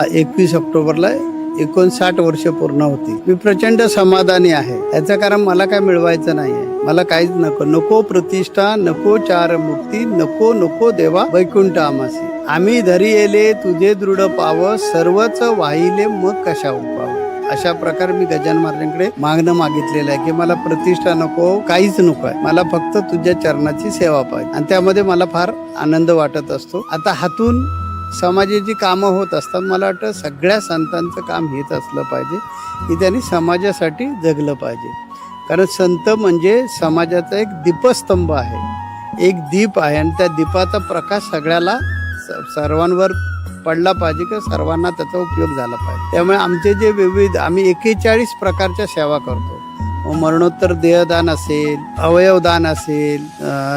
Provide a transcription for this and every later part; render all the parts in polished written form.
21 ऑक्टोबरला 59 वर्ष पूर्ण होती। मी प्रचंड समाधानी आहे। याचं कारण मला काय मिळवायचं नाहीये, मला काहीच नको, नको प्रतिष्ठा, नको चार मुक्ती, नको नको देवा वैकुंठ आमासी। आम्ही धरी येले तुझे दृढ पाव, सर्वच वाहिले मग कशा उपाव। अशा प्रकारे मी गजानन महाराजांकडे मागणं मागितलेलं आहे की मला प्रतिष्ठा नको, काहीच नको आहे, मला फक्त तुझ्या चरणाची सेवा पाहिजे। आणि त्यामध्ये मला फार आनंद वाटत असतो। आता हातून समाजाची कामं होत असतात। मला वाटतं सगळ्या संतांचं काम हेच असलं पाहिजे की त्यांनी समाजासाठी जगलं पाहिजे। कारण संत म्हणजे समाजाचा एक दीपस्तंभ आहे, एक दीप आहे आणि त्या दीपाचा प्रकाश सगळ्याला सर्वांवर पडला पाहिजे की सर्वांना त्याचा उपयोग झाला पाहिजे। त्यामुळे आमचे जे विविध आम्ही 41 प्रकारच्या सेवा करतो। मरणोत्तर देहदान असेल, अवयवदान असेल,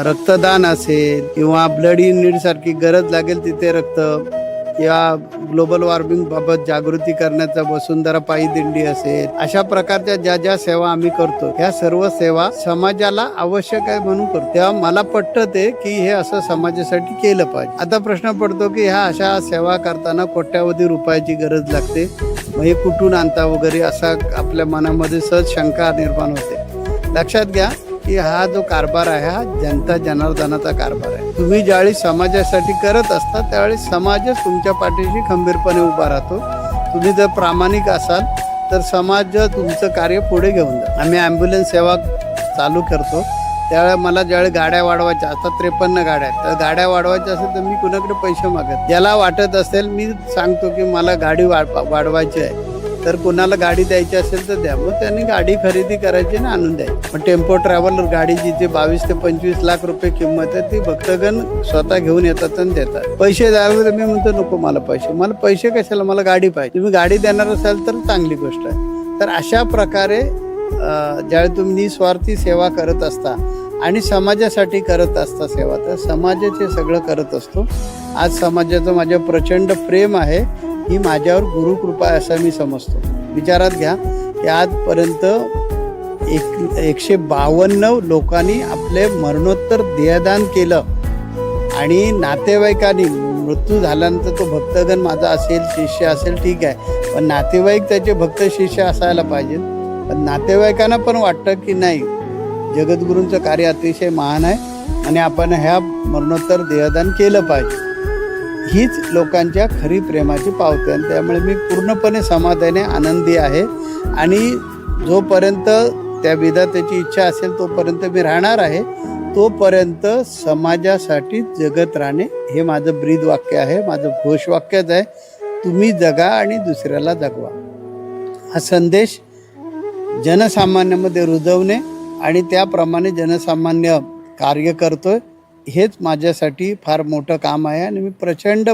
रक्तदान असेल किंवा ब्लड युनिट सारखी गरज लागेल तिथे रक्त, किंवा ग्लोबल वॉर्मिंग बाबत जागृती करण्याचा वसुंधरा पायी दिंडी असेल, अशा प्रकारच्या ज्या ज्या सेवा आम्ही करतो ह्या सर्व सेवा समाजाला आवश्यक आहे म्हणून करतो। तेव्हा मला पटते की हे असं समाजासाठी केलं पाहिजे। आता प्रश्न पडतो की ह्या अशा सेवा करताना कोट्यावधी रुपयाची गरज लागते, मग हे कुठून आणता वगैरे असा आपल्या मनामध्ये सहज शंका निर्माण होते। लक्षात घ्या की हा जो कारभार आहे हा जनता जनार्दनाचा कारभार आहे। तुम्ही ज्यावेळी समाजासाठी करत असता त्यावेळी समाजच तुमच्या पाठीशी खंबीरपणे उभा राहतो। तुम्ही जर प्रामाणिक असाल तर समाज तुमचं कार्य पुढे घेऊन जातो। आम्ही ॲम्ब्युलन्स सेवा चालू करतो त्यावेळेला मला ज्यावेळी गाड्या वाढवायच्या, आता 53 गाड्या आहेत, तर गाड्या वाढवायच्या असेल तर मी कुणाकडे पैसे मागत, ज्याला वाटत असेल मी सांगतो की मला गाडी वाढवायची आहे तर कोणाला गाडी द्यायची असेल तर द्या, मग त्यांनी गाडी खरेदी करायची आणि आणून द्यायची। पण टेम्पो ट्रॅव्हलर गाडी जिथे 22 ते 25 लाख रुपये किंमत आहे ती भक्तगण स्वतः घेऊन येतात आणि देतात। पैसे द्यावे तर मी म्हणतो नको मला पैसे कशाला, मला गाडी पाहिजे। तुम्ही गाडी देणार असाल तर चांगली गोष्ट आहे। तर अशा प्रकारे ज्यावेळी तुम्ही निस्वार्थी सेवा करत असता आणि समाजासाठी करत असता सेवा, तर समाजाचे सगळं करत असतो। आज समाजाचं माझ्या प्रचंड प्रेम आहे, ही माझ्यावर गुरुकृपा आहे असं मी समजतो। विचारात घ्या की आजपर्यंत 152 लोकांनी आपले मरणोत्तर देहदान केलं आणि नातेवाईकांनी मृत्यू झाल्यानंतर तो भक्तगण माझा असेल, शिष्य असेल, ठीक आहे, पण नातेवाईक त्याचे भक्त शिष्य असायला पाहिजे। पण नातेवाईकांना पण वाटतं की नाही जगद्गुरूंचं कार्य अतिशय महान आहे आणि आपण ह्या मरणोत्तर देहदान केलं पाहिजे। हीच लोकांच्या खरी प्रेमाची पावती आहे। त्यामुळे मी पूर्णपणे समाधानी आनंदी आहे आणि जोपर्यंत त्या विधात्याची इच्छा असेल तोपर्यंत मी राहणार आहे। तोपर्यंत समाजासाठी जगत राहणे हे माझं ब्रीद वाक्य आहे, माझं घोषवाक्यच आहे। तुम्ही जगा आणि दुसऱ्याला जगवा, हा संदेश जनसामान्यामध्ये रुजवणे आणि त्याप्रमाणे जनसामान्य कार्य करतोय हेच माझ्यासाठी फार मोठं काम आहे आणि मी प्रचंड